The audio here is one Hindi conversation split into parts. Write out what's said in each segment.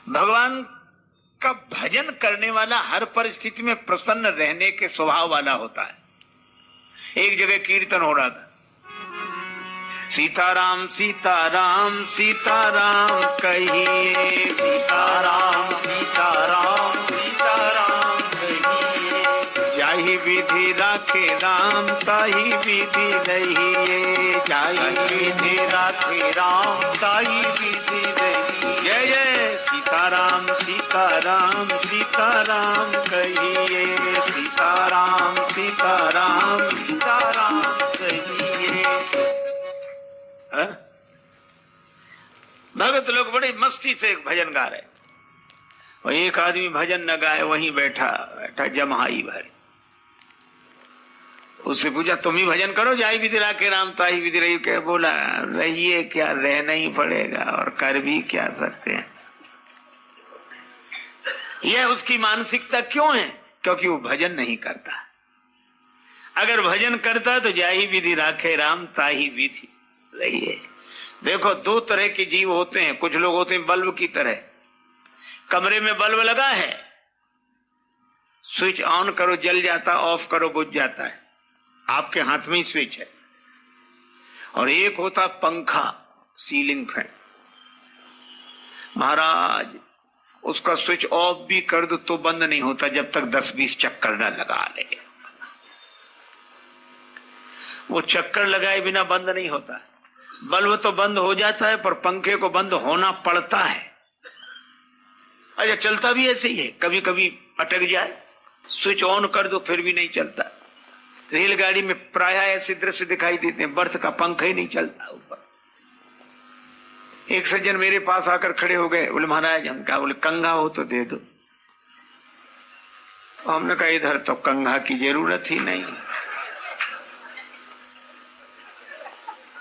भगवान का भजन करने वाला हर परिस्थिति में प्रसन्न रहने के स्वभाव वाला होता है। एक जगह कीर्तन हो रहा था, सीताराम सीताराम सीताराम कहिए, सीताराम सीताराम सीताराम कहिए, जाहि विधि राखे राम ताहि विधि रहिए, जाहि विधि राखे राम ताहि विधि रहिए, जय जय सीताराम सीताराम सीताराम कहिए, सीताराम सीताराम सीताराम कहिए। भगत लोग बड़ी मस्ती से भजन गा रहे, और एक आदमी भजन न गाए, वहीं बैठा बैठा जमहाई भरी। उससे पूछा तुम ही भजन करो, जाई विधि राखे राम ताहि विधि रही। क्या बोला, रहिए क्या, रहना ही पड़ेगा और कर भी क्या सकते हैं। यह उसकी मानसिकता क्यों है? क्योंकि वो भजन नहीं करता। अगर भजन करता तो जाहि विधि राखे राम ताहि विधि रहिए। देखो, दो तरह के जीव होते हैं। कुछ लोग होते हैं बल्ब की तरह, कमरे में बल्ब लगा है, स्विच ऑन करो जल जाता, ऑफ करो बुझ जाता है, आपके हाथ में ही स्विच है। और एक होता पंखा, सीलिंग फैन, महाराज उसका स्विच ऑफ भी कर दो तो बंद नहीं होता जब तक 10-20 चक्कर न लगा ले। वो चक्कर लगाए बिना बंद नहीं होता। बल्ब तो बंद हो जाता है पर पंखे को बंद होना पड़ता है। अच्छा, चलता भी ऐसे ही है, कभी कभी अटक जाए, स्विच ऑन कर दो फिर भी नहीं चलता। रेलगाड़ी में प्रायः ऐसे दृश्य दिखाई देते हैं, बर्थ का पंखा ही नहीं चलता ऊपर। एक सज्जन मेरे पास आकर खड़े हो गए, बोले महाराज हम क्या, बोले कंघा हो तो दे दो। तो हमने कहा इधर तो कंघा की जरूरत ही नहीं।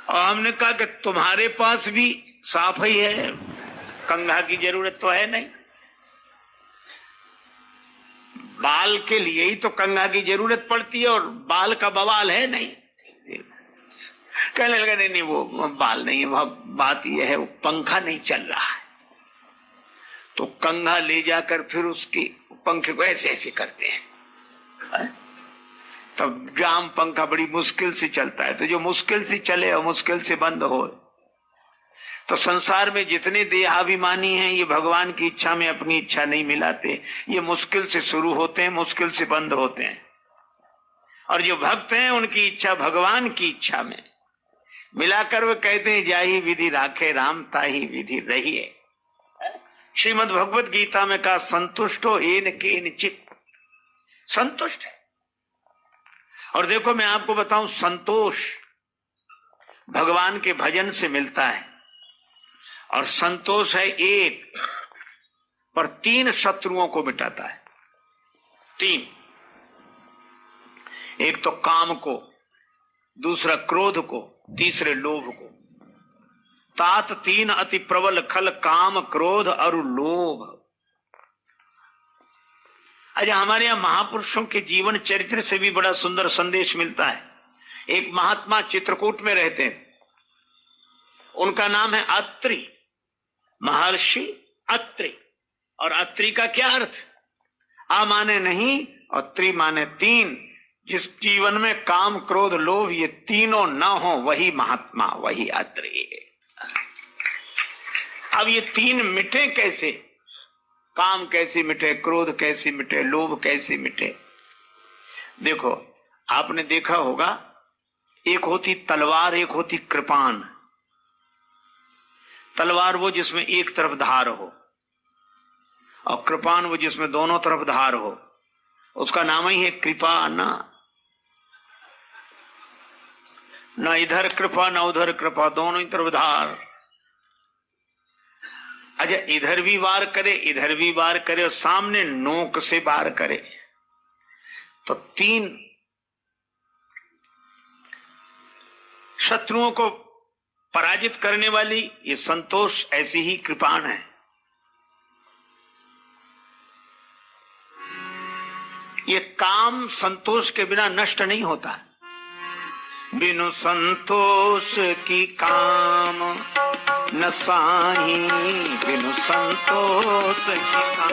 और हमने कहा कि तुम्हारे पास भी साफ ही है, कंघा की जरूरत तो है नहीं। बाल के लिए ही तो कंघा की जरूरत पड़ती है, और बाल का बवाल है नहीं। कहने लगा नहीं वो बाल नहीं है, वह बात यह है वो पंखा नहीं चल रहा है। तो कंघा ले जाकर फिर उसकी पंखे को ऐसे ऐसे करते हैं, तब जाम पंखा बड़ी मुश्किल से चलता है। तो जो मुश्किल से चले और मुश्किल से बंद हो, तो संसार में जितने देहाभिमानी हैं ये भगवान की इच्छा में अपनी इच्छा नहीं मिलाते। ये मुश्किल से शुरू होते हैं, मुश्किल से बंद होते हैं। और जो भक्त हैं उनकी इच्छा भगवान की इच्छा में मिलाकर वे कहते हैं जाहि विधि राखे राम ताहि विधि रहिए। श्रीमद् भगवत गीता में कहा संतुष्टो येन केनचित्, संतुष्ट है। और देखो मैं आपको बताऊं, संतोष भगवान के भजन से मिलता है। और संतोष है एक, पर 3 शत्रुओं को मिटाता है। 3, एक तो काम को, दूसरा क्रोध को, तीसरे लोभ को। तात 3 अति प्रबल खल, काम क्रोध और लोभ। अच्छा, हमारे यहां महापुरुषों के जीवन चरित्र से भी बड़ा सुंदर संदेश मिलता है। एक महात्मा चित्रकूट में रहते हैं, उनका नाम है अत्रि, महर्षि अत्रि। और अत्रि का क्या अर्थ? आ माने नहीं और त्रि माने 3। जिस जीवन में काम क्रोध लोभ ये तीनों ना हो वही महात्मा, वही अत्रि। अब ये 3 मिटे कैसे? काम कैसे मिटे, क्रोध कैसे मिटे, लोभ कैसे मिटे? देखो, आपने देखा होगा, एक होती तलवार, एक होती कृपाण। तलवार वो जिसमें एक तरफ धार हो, और कृपाण वो जिसमें दोनों तरफ धार हो। उसका नाम ही है कृपा। न इधर कृपा न उधर कृपा, दोनों ही तरफ धार। अच्छा, इधर भी वार करे, इधर भी वार करे, और सामने नोक से वार करे, तो 3 शत्रुओं को पराजित करने वाली ये संतोष ऐसी ही कृपाण है। ये काम संतोष के बिना नष्ट नहीं होता। बिनु संतोष की काम न साही, बिनु संतोष की काम,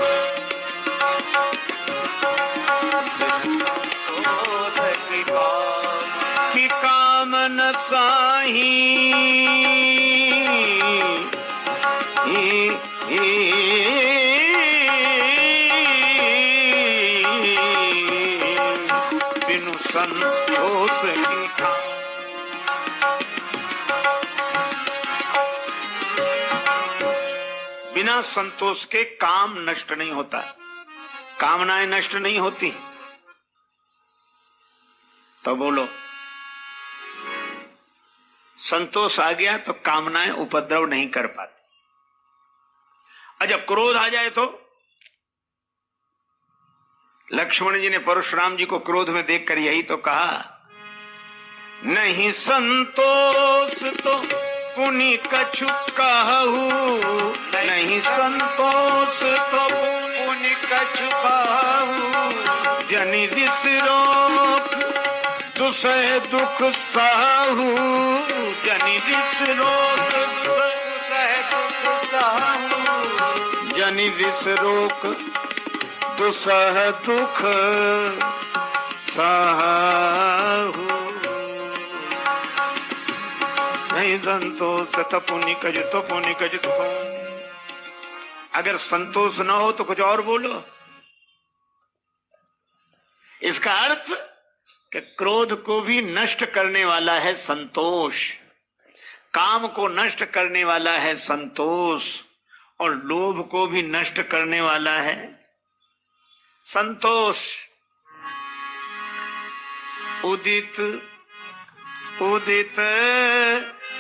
संतोष की काम न साही। बिनु संतोष की काम, बिना संतोष के काम नष्ट नहीं होता, कामनाएं नष्ट नहीं होती। तो बोलो, संतोष आ गया तो कामनाएं उपद्रव नहीं कर पाती। और जब क्रोध आ जाए तो लक्ष्मण जी ने परशुराम जी को क्रोध में देखकर यही तो कहा, नहीं संतोष तो पुनि कछु कहू, नहीं संतोष तो पुनि कछु कहू, जनि रिस रोक दुसह दुख सहू, जनि रिस रोक दुसह दुख सहू, जनि रिस रोक दुसह दुख सहू। नहीं संतोष तो पुनि कछु, तो पुनि कछु तो। अगर संतोष न हो तो कुछ और बोलो। इसका अर्थ कि क्रोध को भी नष्ट करने वाला है संतोष, काम को नष्ट करने वाला है संतोष, और लोभ को भी नष्ट करने वाला है संतोष। उदित उदित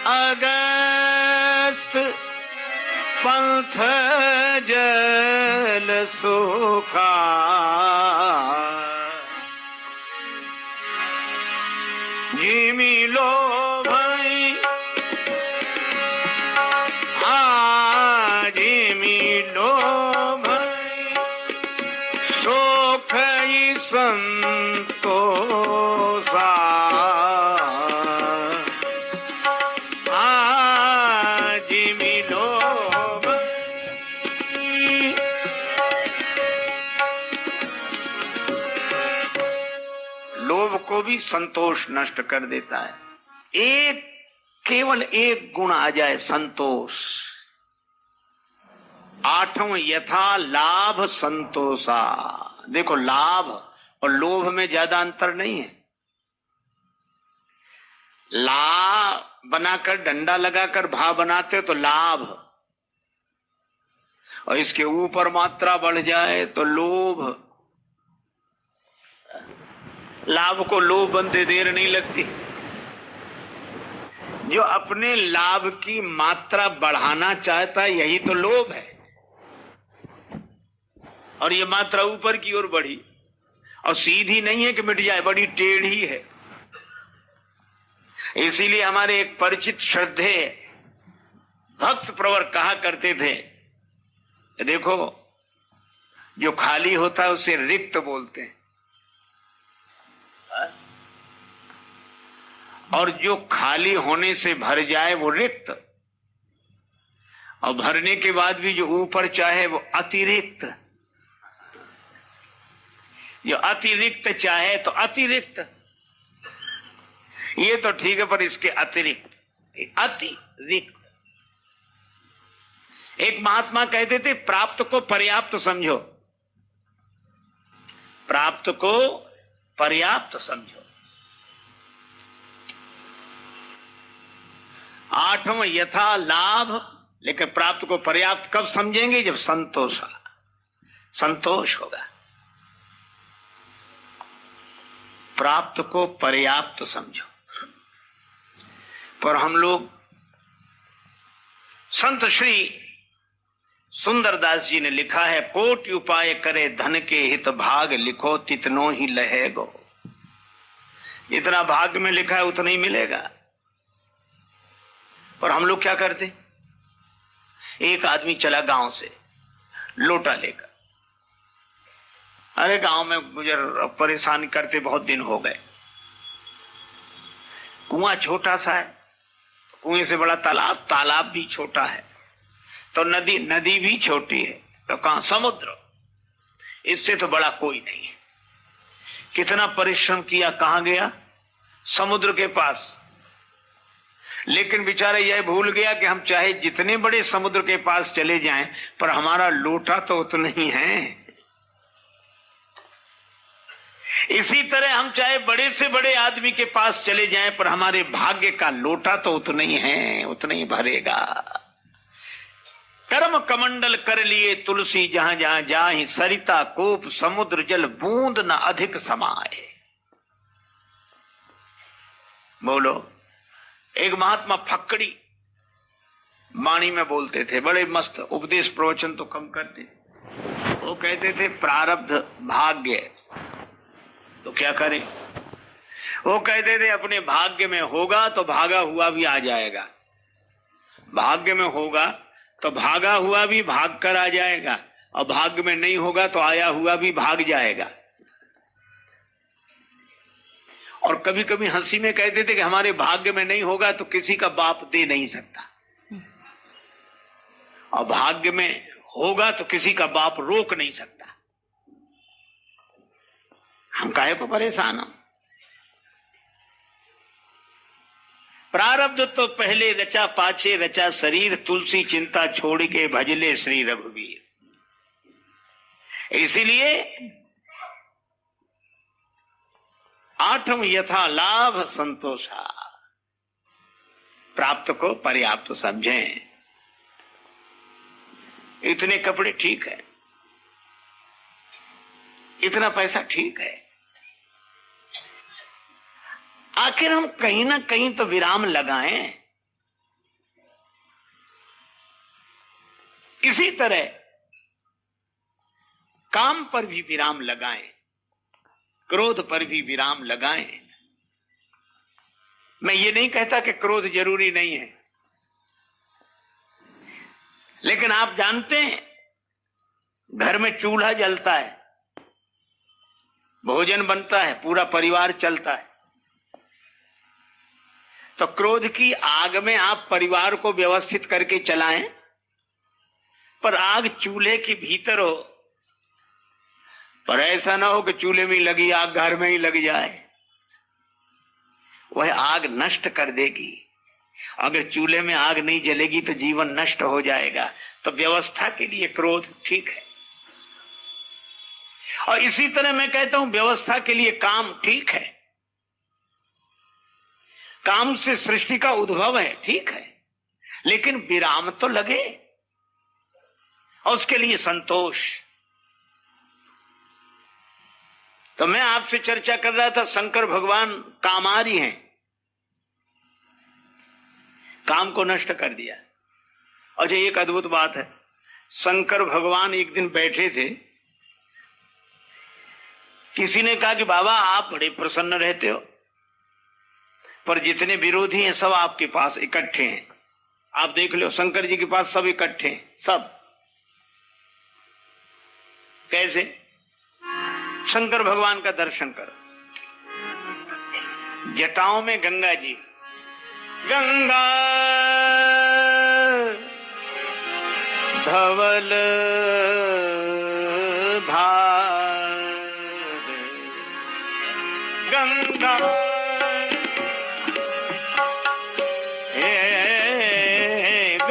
अगस्त पंथ जल सुखा, जिमि लोभ जिमि लोभ सुख संतोषा, जिमि लोभ। लोभ को भी संतोष नष्ट कर देता है। एक केवल एक गुण आ जाए संतोष। आठवां यथा लाभ संतोषा। देखो, लाभ और लोभ में ज्यादा अंतर नहीं है। ला बनाकर डंडा लगाकर भा बनाते हो तो लाभ, और इसके ऊपर मात्रा बढ़ जाए तो लोभ। लाभ को लोभ बनते देर नहीं लगती। जो अपने लाभ की मात्रा बढ़ाना चाहता है यही तो लोभ है, और ये मात्रा ऊपर की ओर बढ़ी, और सीधी नहीं है कि मिट जाए, बड़ी टेढ़ी है। इसीलिए हमारे एक परिचित श्रद्धे भक्त प्रवर कहा करते थे, देखो जो खाली होता है उसे रिक्त बोलते हैं, और जो खाली होने से भर जाए वो रिक्त, और भरने के बाद भी जो ऊपर चाहे वो अतिरिक्त। जो अतिरिक्त चाहे तो अतिरिक्त, ये तो ठीक है, पर इसके अतिरिक्त अतिरिक्त। एक महात्मा कहते थे, प्राप्त को पर्याप्त समझो, प्राप्त को पर्याप्त समझो। आठवां यथा लाभ, लेकिन प्राप्त को पर्याप्त कब समझेंगे? जब संतोष होगा। प्राप्त को पर्याप्त समझो। पर हम लोग, संत श्री सुंदरदास जी ने लिखा है, कोटि उपाय करे धन के हित भाग, लिखो तितनो ही लहेगो। जितना भाग में लिखा है उतना ही मिलेगा। पर हम लोग क्या करते? एक आदमी चला गांव से लोटा लेकर, अरे गांव में मुझे परेशान करते बहुत दिन हो गए, कुआं छोटा सा है, कुएं से बड़ा तालाब, तालाब भी छोटा है, तो नदी, नदी भी छोटी है, तो कहां समुद्र, इससे तो बड़ा कोई नहीं है। कितना परिश्रम किया, कहां गया, समुद्र के पास। लेकिन बेचारा यह भूल गया कि हम चाहे जितने बड़े समुद्र के पास चले जाएं, पर हमारा लोटा तो उतना ही है। इसी तरह हम चाहे बड़े से बड़े आदमी के पास चले जाएं, पर हमारे भाग्य का लोटा तो उतना ही है, उतना ही भरेगा। कर्म कमंडल कर लिए तुलसी, जहां जहां जाहि सरिता कोप समुद्र जल बूंद न अधिक समाए। बोलो, एक महात्मा फक्कड़ी वाणी में बोलते थे, बड़े मस्त उपदेश प्रवचन तो कम करते। वो कहते थे प्रारब्ध भाग्य, तो क्या करें। वो कहते थे अपने भाग्य में होगा तो भागा हुआ भी आ जाएगा, भाग्य में होगा तो भागा हुआ भी भाग कर आ जाएगा, और भाग्य में नहीं होगा तो आया हुआ भी भाग जाएगा। और कभी कभी हंसी में कहते थे कि हमारे भाग्य में नहीं होगा तो किसी का बाप दे नहीं सकता, और भाग्य में होगा तो किसी का बाप रोक नहीं सकता। हम काहे को परेशान हम। प्रारब्ध तो पहले रचा पाछे रचा शरीर, तुलसी चिंता छोड़ के भजले श्री रघुवीर। इसीलिए आठम यथा लाभ संतोषा, प्राप्त को पर्याप्त समझें। इतने कपड़े ठीक है, इतना पैसा ठीक है, आखिर हम कहीं ना कहीं तो विराम लगाएं। इसी तरह काम पर भी विराम लगाएं, क्रोध पर भी विराम लगाएं। मैं ये नहीं कहता कि क्रोध जरूरी नहीं है, लेकिन आप जानते हैं घर में चूल्हा जलता है, भोजन बनता है, पूरा परिवार चलता है, तो क्रोध की आग में आप परिवार को व्यवस्थित करके चलाएं, पर आग चूल्हे के भीतर हो, पर ऐसा ना हो कि चूल्हे में लगी आग घर में ही लग जाए, वह आग नष्ट कर देगी। अगर चूल्हे में आग नहीं जलेगी तो जीवन नष्ट हो जाएगा। तो व्यवस्था के लिए क्रोध ठीक है, और इसी तरह मैं कहता हूं व्यवस्था के लिए काम ठीक है। काम से सृष्टि का उद्भव है, ठीक है, लेकिन विराम तो लगे, और उसके लिए संतोष। तो मैं आपसे चर्चा कर रहा था, शंकर भगवान कामारी हैं, काम को नष्ट कर दिया। अच्छा, एक अद्भुत बात है, शंकर भगवान एक दिन बैठे थे, किसी ने कहा कि बाबा आप बड़े प्रसन्न रहते हो, पर जितने विरोधी हैं सब आपके पास इकट्ठे हैं। आप देख लो शंकर जी के पास सब इकट्ठे हैं, सब। कैसे? शंकर भगवान का दर्शन करो, जटाओं में गंगा जी, गंगा धवल धार, गंगा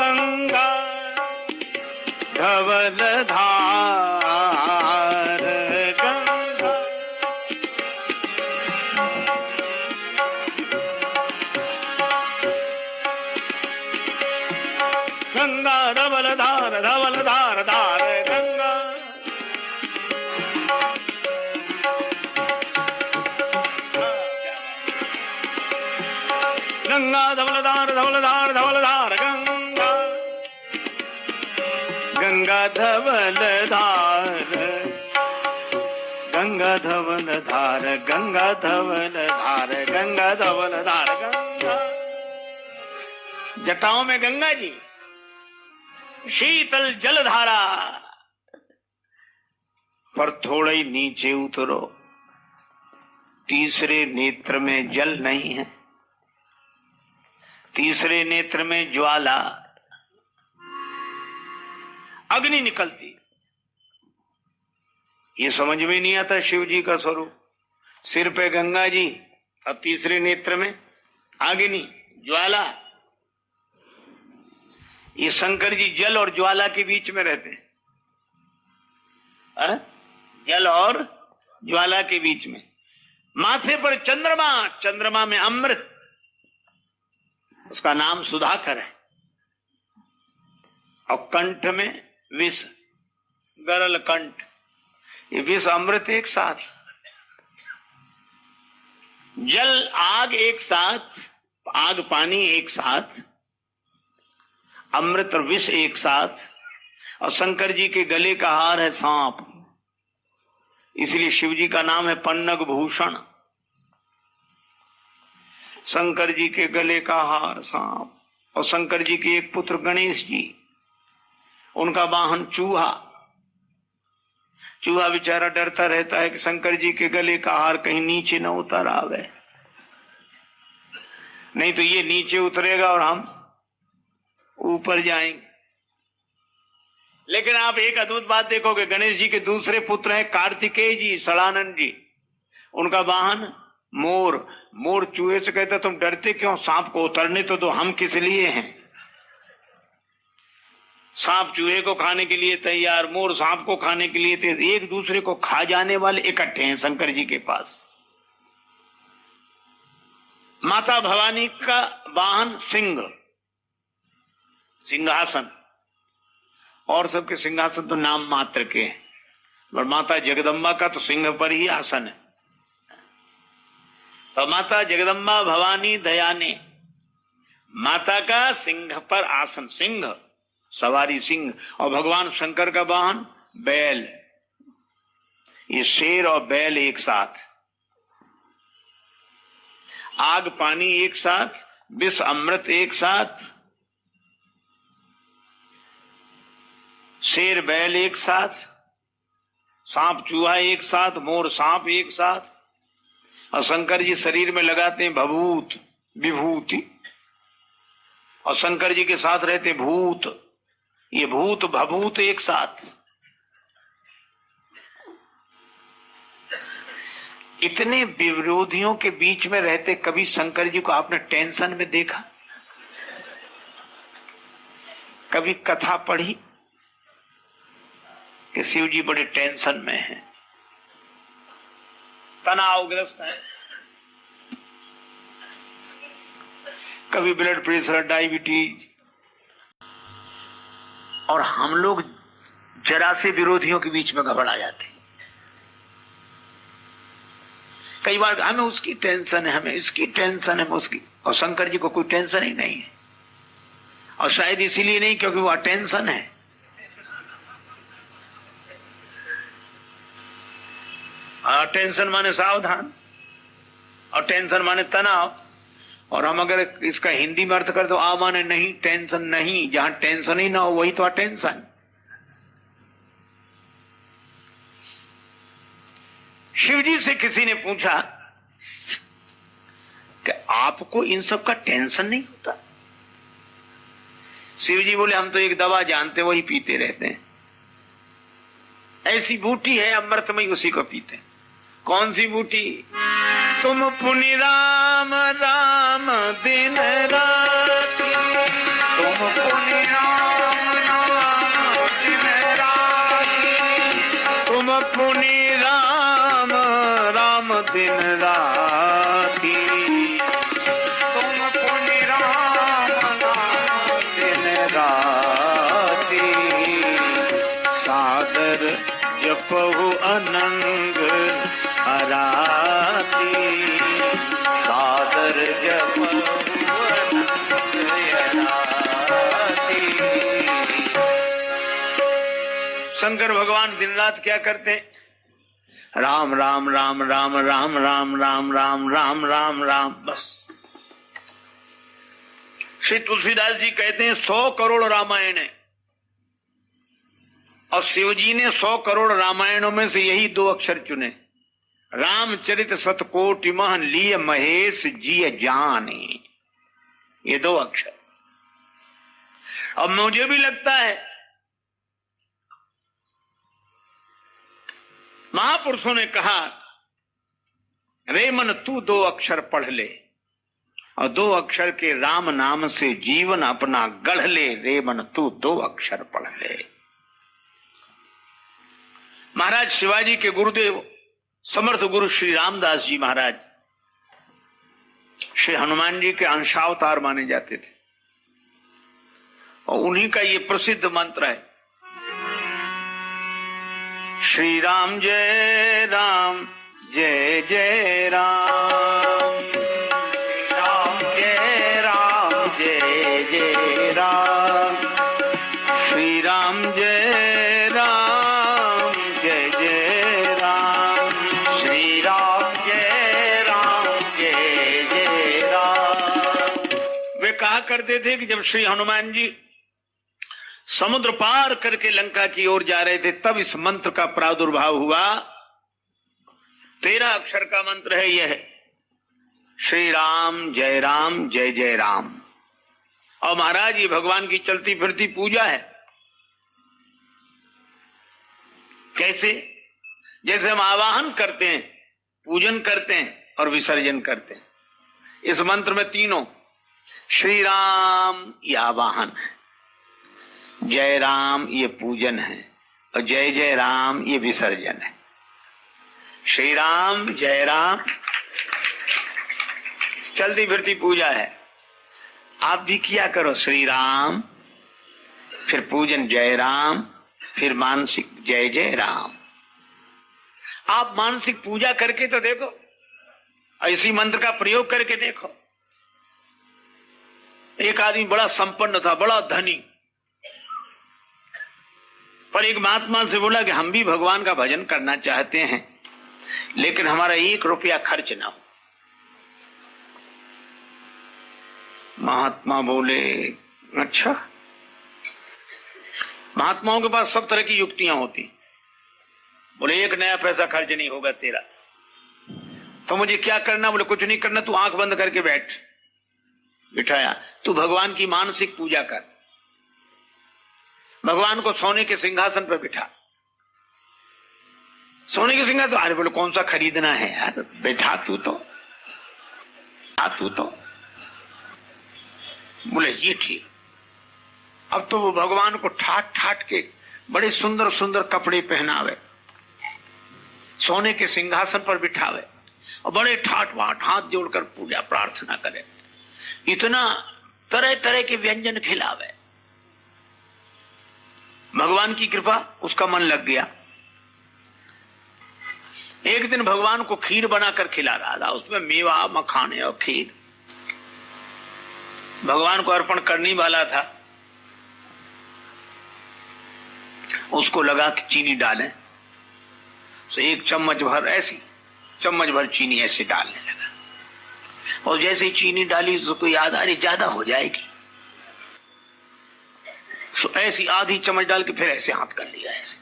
गंगा धवल धार, गंगा गंगा धवल धार, धवल धार धार गंगा, गंगा धवल धार, धवल धार, धवल धार गंगा, गंगा धवल धार, गंगा धवल धार, गंगा धवल धार, गंगा धवल धार गंगा। जटाओं में गंगा जी, शीतल जलधारा, पर थोड़ा ही नीचे उतरो, तीसरे नेत्र में जल नहीं है, तीसरे नेत्र में ज्वाला, अग्नि निकलती। ये समझ में नहीं आता शिव जी का स्वरूप। सिर पे गंगा जी, अब तीसरे नेत्र में अग्नि ज्वाला। ये शंकर जी जल और ज्वाला के बीच में रहते हैं, जल और ज्वाला के बीच में। माथे पर चंद्रमा, चंद्रमा में अमृत, उसका नाम सुधाकर है। और कंठ में विष, गरल कंठ। ये विष अमृत एक साथ, जल आग एक साथ, आग पानी एक साथ, अमृत और विष एक साथ। और शंकर जी के गले का हार है सांप, इसलिए शिव जी का नाम है पन्नग भूषण। शंकर जी के गले का हार सांप। और शंकर जी के एक पुत्र गणेश जी, उनका वाहन चूहा। चूहा बेचारा डरता रहता है कि शंकर जी के गले का हार कहीं नीचे न उतर आवे, नहीं तो ये नीचे उतरेगा और हम ऊपर जाएंगे। लेकिन आप एक अद्भुत बात देखोगे, गणेश जी के दूसरे पुत्र हैं कार्तिकेय जी, सड़ानंद जी। उनका वाहन मोर। मोर चूहे से कहता तुम डरते क्यों, सांप को उतरने तो दो, हम किस लिए हैं। सांप चूहे को खाने के लिए तैयार, मोर सांप को खाने के लिए तैयार। एक दूसरे को खा जाने वाले इकट्ठे हैं शंकर जी के पास। माता भवानी का वाहन सिंह, सिंहासन। और सबके सिंहासन तो नाम मात्र के हैं, और माता जगदम्बा का तो सिंह पर ही आसन है। तो माता जगदम्बा भवानी दयाने, माता का सिंह पर आसन, सिंह सवारी सिंह। और भगवान शंकर का वाहन बैल। ये शेर और बैल एक साथ, आग पानी एक साथ, विष अमृत एक साथ, शेर बैल एक साथ, सांप चूहा एक साथ, मोर सांप एक साथ। और शंकर जी शरीर में लगाते हैं भभूत, विभूति। और शंकर जी के साथ रहते भूत। ये भूत भभूत एक साथ। इतने विरोधियों के बीच में रहते कभी शंकर जी को आपने टेंशन में देखा? कभी कथा पढ़ी कि शिव जी बड़े टेंशन में हैं, तनावग्रस्त हैं? कभी ब्लड प्रेशर, डायबिटीज। और हम लोग जरा से विरोधियों के बीच में घबरा जाते। कई बार हमें उसकी टेंशन है, हमें इसकी टेंशन है, उसकी। और शंकर जी को कोई टेंशन ही नहीं है। और शायद इसीलिए नहीं क्योंकि वो अटेंशन है। टेंशन माने सावधान, और टेंशन माने तनाव। और हम अगर इसका हिंदी में अर्थ कर दो, आ माने नहीं, टेंशन नहीं। जहां टेंशन ही ना हो वही तो अटेंशन। शिव जी से किसी ने पूछा कि आपको इन सब का टेंशन नहीं होता? शिव जी बोले हम तो एक दवा जानते, वही पीते रहते हैं। ऐसी बूटी है अमृतमयी, उसी को पीते हैं। कौन सी बूटी? तुम पुनि राम राम दिन राति, तुम पुनि राम राम दिन राति, तुम पुनि राम राम दिन राति, तुम पुनि राम राम दिन राति, सादर जपहु अनंग अराती, सादर जपहु अनंग अराती। शंकर भगवान दिन रात क्या करते? राम राम राम राम राम राम राम राम राम राम राम, बस। श्री तुलसीदास जी कहते हैं 100 करोड़ रामायण है, और शिव जी ने 100 करोड़ रामायणों में से यही 2 अक्षर चुने। रामचरित सतकोटि महन लिय महेश जिय जाने। ये 2 अक्षर। अब मुझे भी लगता है महापुरुषों ने कहा, रे मन तू 2 अक्षर पढ़ ले और 2 अक्षर के राम नाम से जीवन अपना गढ़ ले। रे मन तू 2 अक्षर पढ़ ले। महाराज शिवाजी के गुरुदेव समर्थ गुरु श्री रामदास जी महाराज श्री हनुमान जी के अंशावतार माने जाते थे और उन्हीं का ये प्रसिद्ध मंत्र है, श्री राम जय राम जय जय राम, श्री राम जय राम जय जय राम, श्री राम जय राम जय जय राम, श्री राम जय राम जय जय राम। वे कहा करते थे कि जब श्री हनुमान जी समुद्र पार करके लंका की ओर जा रहे थे तब इस मंत्र का प्रादुर्भाव हुआ। 13 अक्षर का मंत्र है यह, श्री राम जय जय राम। और महाराज ये भगवान की चलती फिरती पूजा है। कैसे? जैसे हम आवाहन करते हैं, पूजन करते हैं और विसर्जन करते हैं। इस मंत्र में तीनों, श्री राम ये आवाहन है, जय राम ये पूजन है और जय जय राम ये विसर्जन है। श्री राम जय राम चलती फिरती पूजा है। आप भी किया करो, श्री राम फिर पूजन जय राम फिर मानसिक जय जय राम। आप मानसिक पूजा करके तो देखो, ऐसी मंत्र का प्रयोग करके देखो। एक आदमी बड़ा संपन्न था, बड़ा धनी, पर एक महात्मा से बोला कि हम भी भगवान का भजन करना चाहते हैं लेकिन हमारा 1 रुपया खर्च ना हो। महात्मा बोले, अच्छा। महात्माओं के पास सब तरह की युक्तियां होती। बोले 1 नया पैसा खर्च नहीं होगा तेरा, तो मुझे क्या करना? बोले कुछ नहीं करना, तू आंख बंद करके बैठ। बिठाया, तू भगवान की मानसिक पूजा कर, भगवान को सोने के सिंहासन पर बिठा। सोने के सिंहासन, अरे बोले कौन सा खरीदना है यार, बैठा तू तो, तू तो। बोले ये ठीक। अब तो वो भगवान को ठाट ठाट के बड़े सुंदर सुंदर कपड़े पहनावे, सोने के सिंहासन पर बिठावे और बड़े ठाट बाट हाथ जोड़कर पूजा प्रार्थना करे, इतना तरह तरह के व्यंजन खिलावे। भगवान की कृपा, उसका मन लग गया। एक दिन भगवान को खीर बनाकर खिला रहा था, उसमें मेवा मखाने और खीर भगवान को अर्पण करने वाला था। उसको लगा कि चीनी डालें, तो 1 चम्मच भर, ऐसी चम्मच भर चीनी ऐसे डालने लगा। और जैसे ही चीनी डाली उसको याद आ रही ज्यादा हो जाएगी, तो ऐसी आधी चम्मच डाल के फिर ऐसे हाथ कर लिया। ऐसे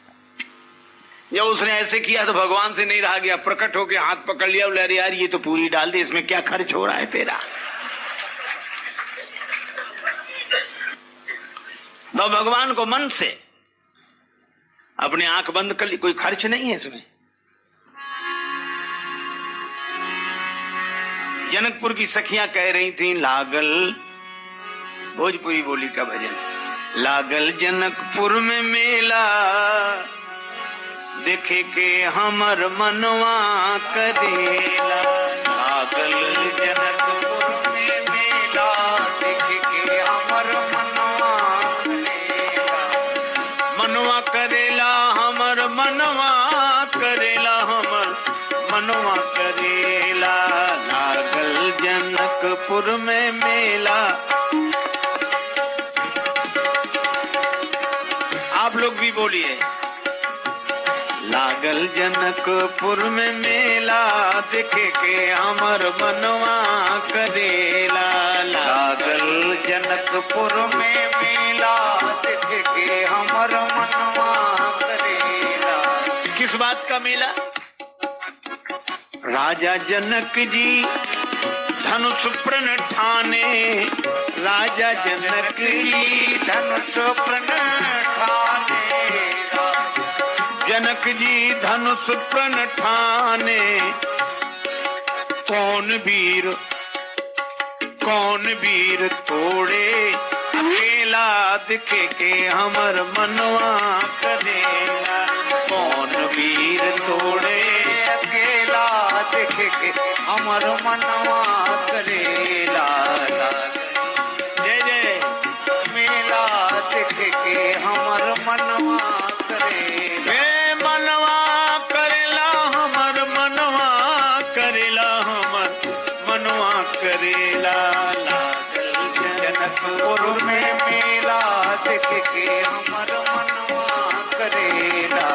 जब उसने ऐसे किया तो भगवान से नहीं रहा गया, प्रकट होके हाथ पकड़ लिया। बोले अरे यार ये तो पूरी डाल दी, इसमें क्या खर्च हो रहा है तेरा? तो भगवान को मन से अपने आंख बंद कर ली, कोई खर्च नहीं है इसमें। जनकपुर की सखियां कह रही थी, लागल, भोजपुरी बोली का भजन, लागल जनकपुर में मेला, देखे के हमर मनवा करेला। लागल जनकपुर में मेला, देखे के हमर मनवा करेला। मनवा करेला हमर मनवा करेला, हमर मनवा करेला। लागल जनकपुर में मेला। आप लोग भी बोलिए, लागल जनकपुर में मेला, देखे के हमर मनवा करेला। लागल जनकपुर में मेला, देखे के हमर मनवा करेला। किस बात का मेला? राजा जनक जी धनुष प्रण ठाने, राजा जनक जी धनुष प्रण ठाने, जनक जी धनुष प्रण ठाने, कौन वीर तोड़े अकेला दिखे के हमर मनवा करेला, कौन वीर तोड़े अकेला दिखे के हमर मनवा करेला, जय जय मेला दिखे के हमर मनवा करेला, मनवा करेला हमर मनवा करेला, हमर मनवा करेला, जनकपुर में मेला देख के हमर मनवा करेला।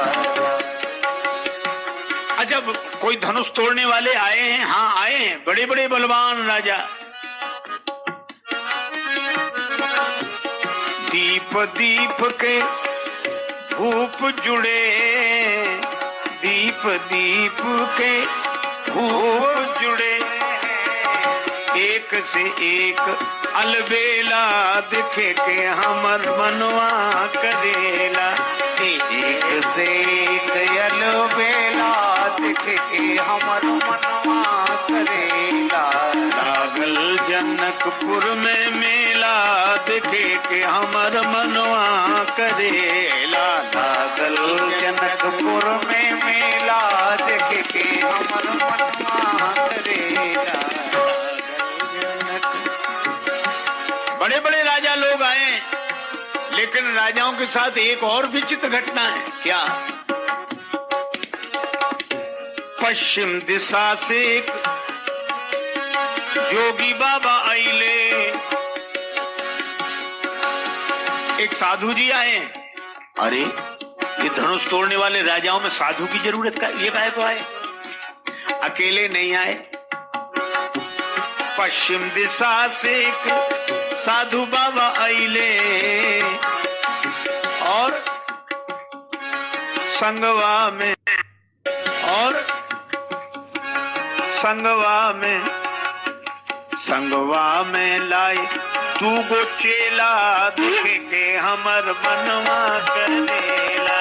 अजब कोई धनुष तोड़ने वाले आए हैं, हाँ आए हैं, बड़े बड़े बलवान राजा। दीप दीप के धूप जुड़े, दीप दीप के धूप जुड़े, एक से एक अलबेला दिखे के हमर मनवा करेला, एक से एक अलबेला दिखे के हमर मनवा करेला, लागल जनकपुर में मेला दिखे के हमर मनवा करेला, लागल जनकपुर में मेला दिखे के हमर मनवा करेला। बड़े बड़े राजा लोग आए, लेकिन राजाओं के साथ एक और विचित्र घटना है। क्या? पश्चिम दिशा से एक जोगी बाबा आइले, एक साधु जी आए। अरे ये धनुष तोड़ने वाले राजाओं में साधु की जरूरत का ये काहे को आए? अकेले नहीं आए। पश्चिम दिशा से एक साधु बाबा आइले और संगवा में लाए तू गो चेला दिखे के हमर मनवा करेला,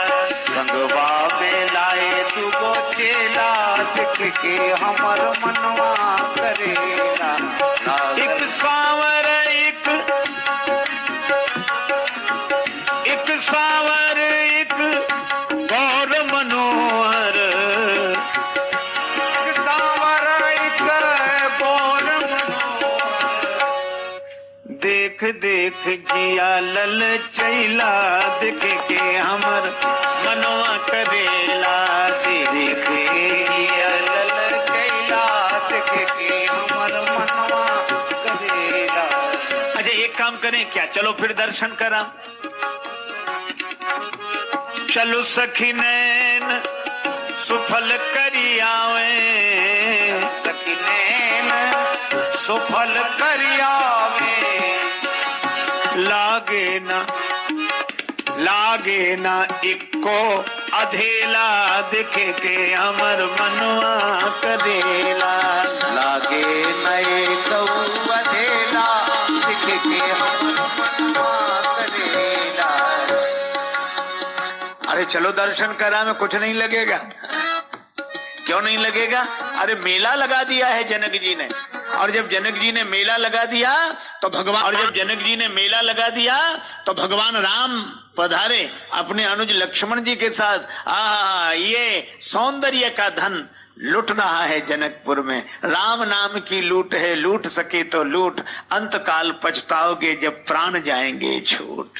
संगवा में लाए तू गो चेला दिखे के हमर मनवा करेला, एक सावर एक सावर एक गौर मनोहर, एक सावर एक गौर मनोहर, देख देख जिया लल चैला दिखे के हमर मनवा करेला, देख जिया लल चैला दिखे के हमर मनवा करेला। अच्छा एक काम करें क्या, चलो फिर दर्शन करा, चलो सखी नैन सुफल करी आवे, सखी नैन सुफल करी आवे, लागे ना इको अधेला दिखे के हमर मनवा करेला, लागे न इको अधेला दिखे के हमर मनवा करेला। अरे चलो दर्शन करा में कुछ नहीं लगेगा। क्यों नहीं लगेगा? अरे मेला लगा दिया है जनक जी ने, और जब जनक जी ने मेला लगा दिया तो भगवान राम पधारे अपने अनुज लक्ष्मण जी के साथ। ये सौंदर्य का धन लुट रहा है जनकपुर में, राम नाम की लूट है, लूट सके तो लूट, अंत काल पछताओगे जब प्राण जाएंगे छूट।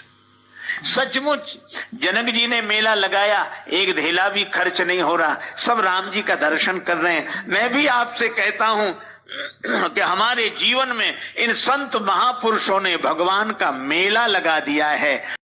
सचमुच जनक जी ने मेला लगाया, एक धेला भी खर्च नहीं हो रहा, सब राम जी का दर्शन कर रहे हैं। मैं भी आपसे कहता हूं कि हमारे जीवन में इन संत महापुरुषों ने भगवान का मेला लगा दिया है।